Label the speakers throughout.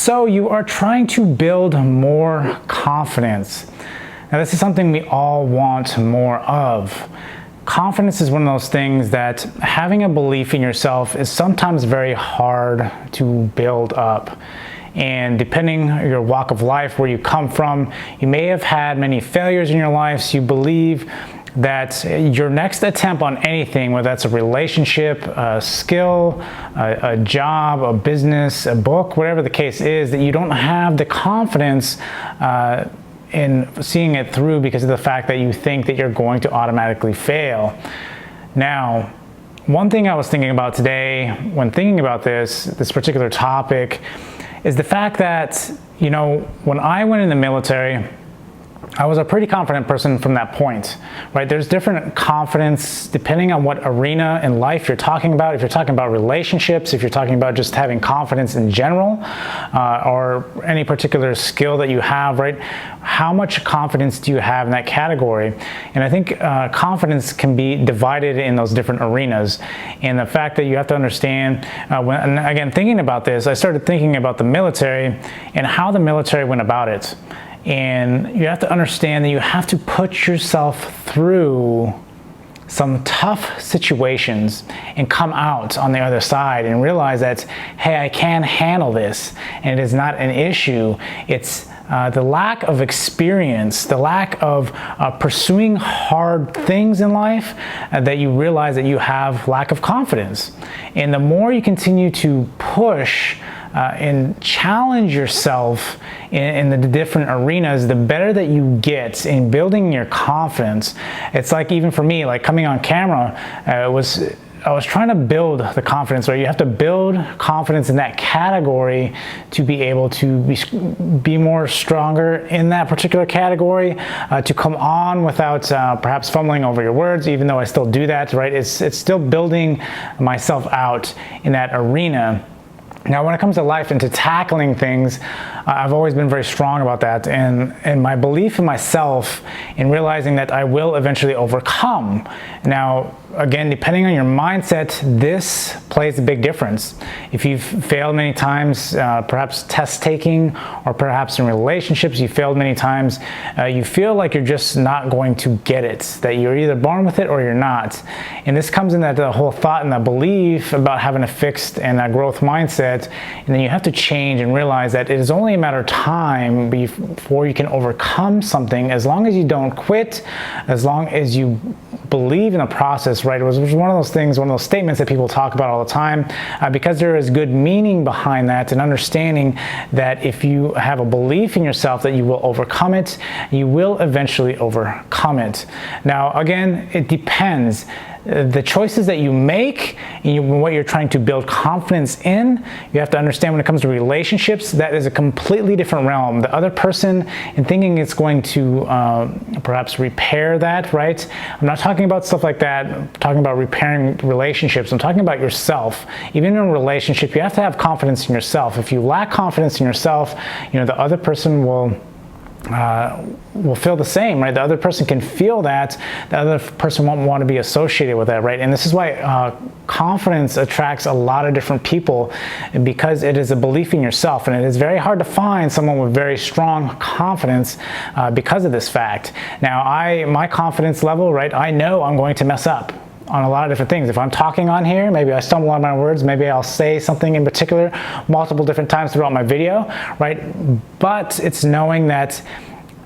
Speaker 1: So you are trying to build more confidence. Now this is something we all want more of. Confidence is one of those things that having a belief in yourself is sometimes very hard to build up. And depending on your walk of life, where you come from, you may have had many failures in your life, so you believe that your next attempt on anything, whether that's a relationship, a skill, a job, a business, a book, whatever the case is, that you don't have the confidence in seeing it through because of the fact that you think that you're going to automatically fail. Now, one thing I was thinking about today when thinking about this particular topic is the fact that, you know, when I went in the military, I was a pretty confident person from that point, right? There's different confidence depending on what arena in life you're talking about. If you're talking about relationships, if you're talking about just having confidence in general, or any particular skill that you have, right? How much confidence do you have in that category? And I think confidence can be divided in those different arenas. And the fact that you have to understand, and again, thinking about this, I started thinking about the military and how the military went about it. And you have to understand that you have to put yourself through some tough situations and come out on the other side and realize that, hey, I can handle this, and it is not an issue. It's the lack of experience, the lack of pursuing hard things in life that you realize that you have lack of confidence. And the more you continue to push and challenge yourself in the different arenas, the better that you get in building your confidence. It's like, even for me, like coming on camera, I was trying to build the confidence, right? You have to build confidence in that category to be able to be more stronger in that particular category, to come on without perhaps fumbling over your words, even though I still do that, right? It's still building myself out in that arena. Now, when it comes to life and to tackling things, I've always been very strong about that, and my belief in myself in realizing that I will eventually overcome. Now, again, depending on your mindset, this plays a big difference. If you've failed many times, perhaps test taking, or perhaps in relationships, you failed many times, you feel like you're just not going to get it, that you're either born with it or you're not. And this comes in that the whole thought and the belief about having a fixed and a growth mindset, and then you have to change and realize that it is only a matter of time before you can overcome something, as long as you don't quit, as long as you believe in the process, right? It was one of those things, one of those statements that people talk about all the time, because there is good meaning behind that, and understanding that if you have a belief in yourself that you will overcome it, you will eventually overcome it. Now, again, it depends. The choices that you make and what you're trying to build confidence in, you have to understand when it comes to relationships, that is a completely different realm. The other person, and thinking it's going to perhaps repair that, right? I'm not talking about stuff like that. I'm talking about repairing relationships. I'm talking about yourself. Even in a relationship, you have to have confidence in yourself. If you lack confidence in yourself, you know, the other person will feel the same, right? The other person can feel that. The other person won't want to be associated with that, right? And this is why confidence attracts a lot of different people, because it is a belief in yourself, and it is very hard to find someone with very strong confidence because of this fact. Now, my confidence level, right? I know I'm going to mess up on a lot of different things. If I'm talking on here, maybe I stumble on my words, maybe I'll say something in particular multiple different times throughout my video, right? But it's knowing that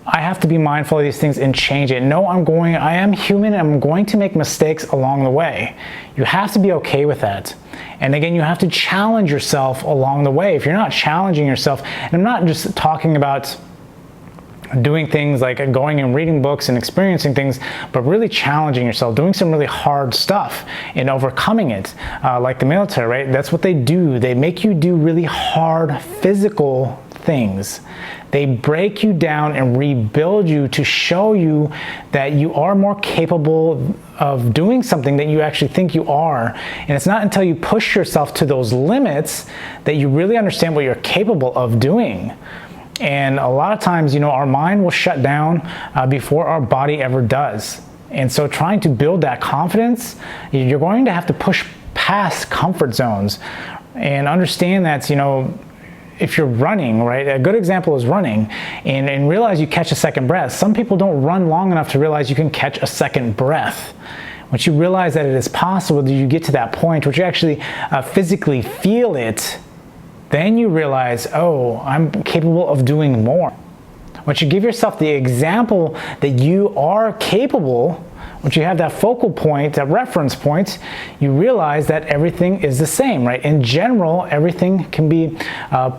Speaker 1: I have to be mindful of these things and change it. No, I am human, and I'm going to make mistakes along the way. You have to be okay with that. And again, you have to challenge yourself along the way. If you're not challenging yourself, and I'm not just talking about doing things like going and reading books and experiencing things, but really challenging yourself, doing some really hard stuff and overcoming it, like the military, right? That's what they do. They make you do really hard physical things. They break you down and rebuild you to show you that you are more capable of doing something that you actually think you are. And it's not until you push yourself to those limits that you really understand what you're capable of doing. And a lot of times, you know, our mind will shut down before our body ever does. And so trying to build that confidence, you're going to have to push past comfort zones and understand that, you know, if you're running, right? A good example is running, and realize you catch a second breath. Some people don't run long enough to realize you can catch a second breath. Once you realize that it is possible, that you get to that point where you actually physically feel it, then you realize, oh, I'm capable of doing more. Once you give yourself the example that you are capable, once you have that focal point, that reference point, you realize that everything is the same, right? In general, everything can be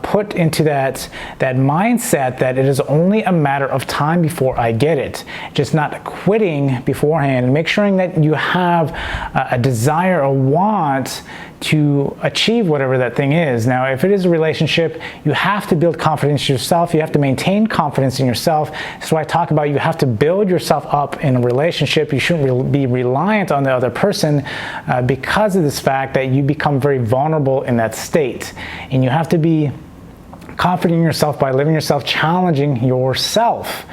Speaker 1: put into that mindset that it is only a matter of time before I get it. Just not quitting beforehand, make sure that you have a desire, a want to achieve whatever that thing is. Now, if it is a relationship, you have to build confidence in yourself. You have to maintain confidence in yourself. That's why I talk about you have to build yourself up in a relationship. You shouldn't be reliant on the other person because of this fact that you become very vulnerable in that state. And you have to be confident in yourself by living yourself, challenging yourself.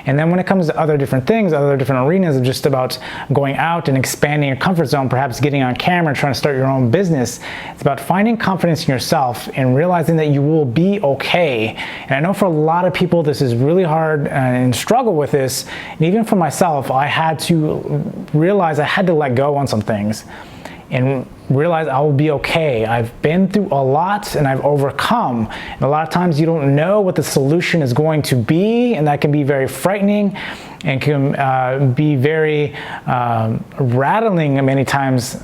Speaker 1: And then when it comes to other different things, other different arenas of just about going out and expanding your comfort zone, perhaps getting on camera, trying to start your own business, it's about finding confidence in yourself and realizing that you will be okay. And I know for a lot of people this is really hard and struggle with this. And even for myself, I had to realize I had to let go on some things and realize I will be okay. I've been through a lot and I've overcome. And a lot of times you don't know what the solution is going to be, and that can be very frightening and can be very rattling many times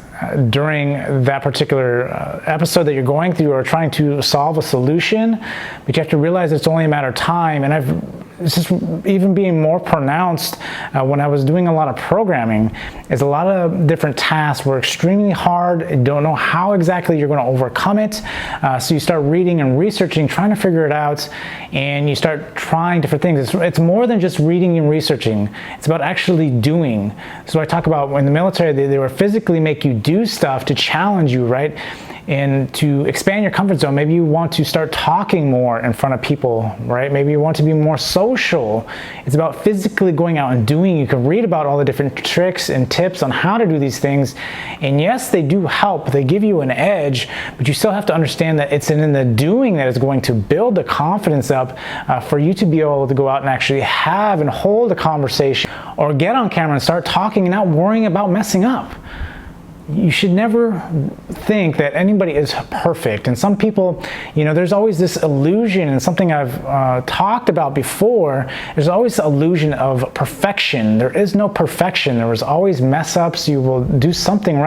Speaker 1: during that particular episode that you're going through or trying to solve a solution. But you have to realize it's only a matter of time. And it's just even being more pronounced when I was doing a lot of programming, is a lot of different tasks were extremely hard. You don't know how exactly you're going to overcome it. So you start reading and researching, trying to figure it out, and you start trying different things. It's more than just reading and researching. It's about actually doing. So I talk about in the military, they were physically make you do stuff to challenge you, right? And to expand your comfort zone. Maybe you want to start talking more in front of people, right? Maybe you want to be more social. It's about physically going out and doing. You can read about all the different tricks and tips on how to do these things. And yes, they do help. They give you an edge, but you still have to understand that it's in the doing that is going to build the confidence up for you to be able to go out and actually have and hold a conversation or get on camera and start talking and not worrying about messing up. You should never think that anybody is perfect. And some people, there's always this illusion, and something I've talked about before, there's always the illusion of perfection. There is no perfection. There is always mess ups. You will do something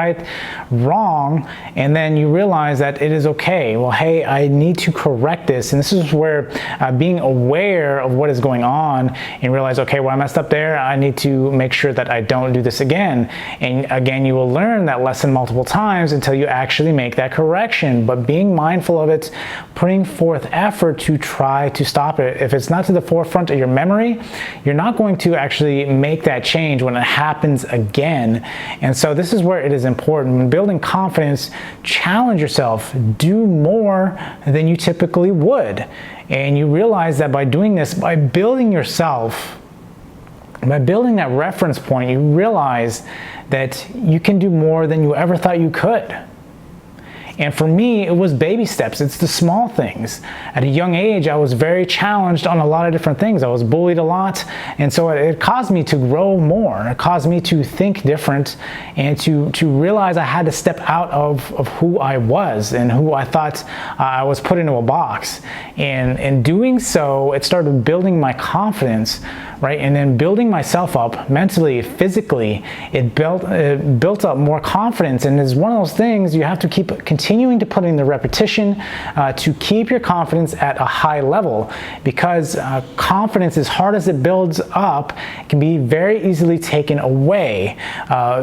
Speaker 1: wrong, and then you realize that it is okay. Well, hey, I need to correct this. And this is where being aware of what is going on and realize, okay, well, I messed up there. I need to make sure that I don't do this again. And again, you will learn that lesson multiple times until you actually make that correction. But being mindful of it, putting forth effort to try to stop it. If it's not to the forefront of your memory, you're not going to actually make that change when it happens again. And so this is where it is important. When building confidence, challenge yourself. Do more than you typically would. And you realize that by doing this, by building yourself, by building that reference point, you realize that you can do more than you ever thought you could. And for me, it was baby steps. It's the small things. At a young age, I was very challenged on a lot of different things. I was bullied a lot. And so it caused me to grow more. It caused me to think different and to realize I had to step out of who I was and who I thought I was put into a box. And in doing so, it started building my confidence, right? And then building myself up mentally, physically, it built up more confidence. And it's one of those things you have to keep continuing to put in the repetition to keep your confidence at a high level, because confidence, as hard as it builds up, can be very easily taken away.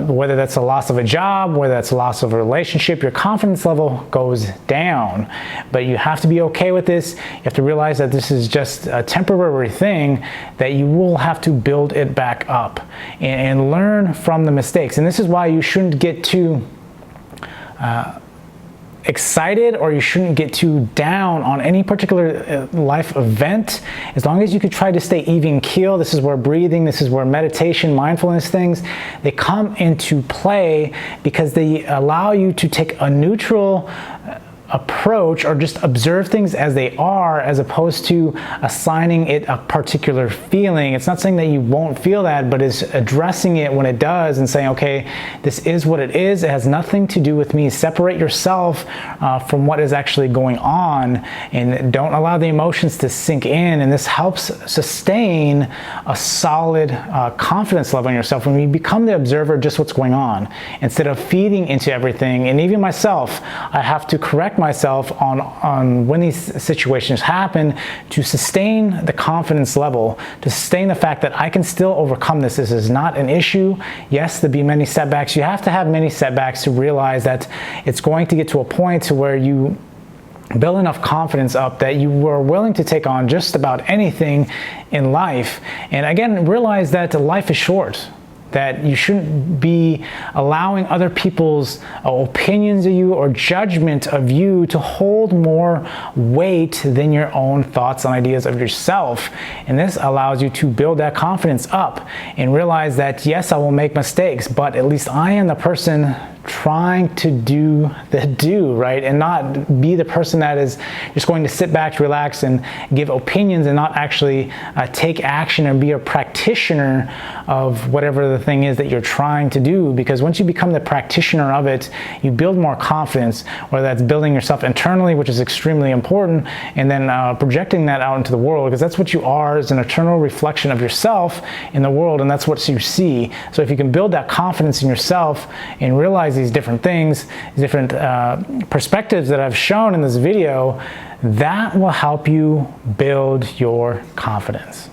Speaker 1: Whether that's a loss of a job, whether that's a loss of a relationship, your confidence level goes down. But you have to be okay with this. You have to realize that this is just a temporary thing, that you will have to build it back up and learn from the mistakes. And this is why you shouldn't get too excited, or you shouldn't get too down on any particular life event. As long as you could try to stay even keel, this is where breathing, this is where meditation, mindfulness things, they come into play, because they allow you to take a neutral approach or just observe things as they are, as opposed to assigning it a particular feeling. It's not saying that you won't feel that, but it's addressing it when it does and saying, okay, this is what it is. It has nothing to do with me. Separate yourself from what is actually going on, and don't allow the emotions to sink in. And this helps sustain a solid confidence level in yourself when you become the observer of just what's going on, instead of feeding into everything. And even myself, I have to correct myself on when these situations happen, to sustain the confidence level, to sustain the fact that I can still overcome this. This is not an issue. Yes, there'll be many setbacks. You have to have many setbacks to realize that it's going to get to a point to where you build enough confidence up that you are willing to take on just about anything in life. And again, realize that life is short, that you shouldn't be allowing other people's opinions of you or judgment of you to hold more weight than your own thoughts and ideas of yourself. And this allows you to build that confidence up and realize that, yes, I will make mistakes, but at least I am the person trying to do the do, right? And not be the person that is just going to sit back, relax, and give opinions and not actually take action and be a practitioner of whatever the thing is that you're trying to do. Because once you become the practitioner of it, you build more confidence, whether that's building yourself internally, which is extremely important, and then projecting that out into the world, because that's what you are, is an eternal reflection of yourself in the world, and that's what you see. So if you can build that confidence in yourself and realize these different things, different perspectives that I've shown in this video, that will help you build your confidence.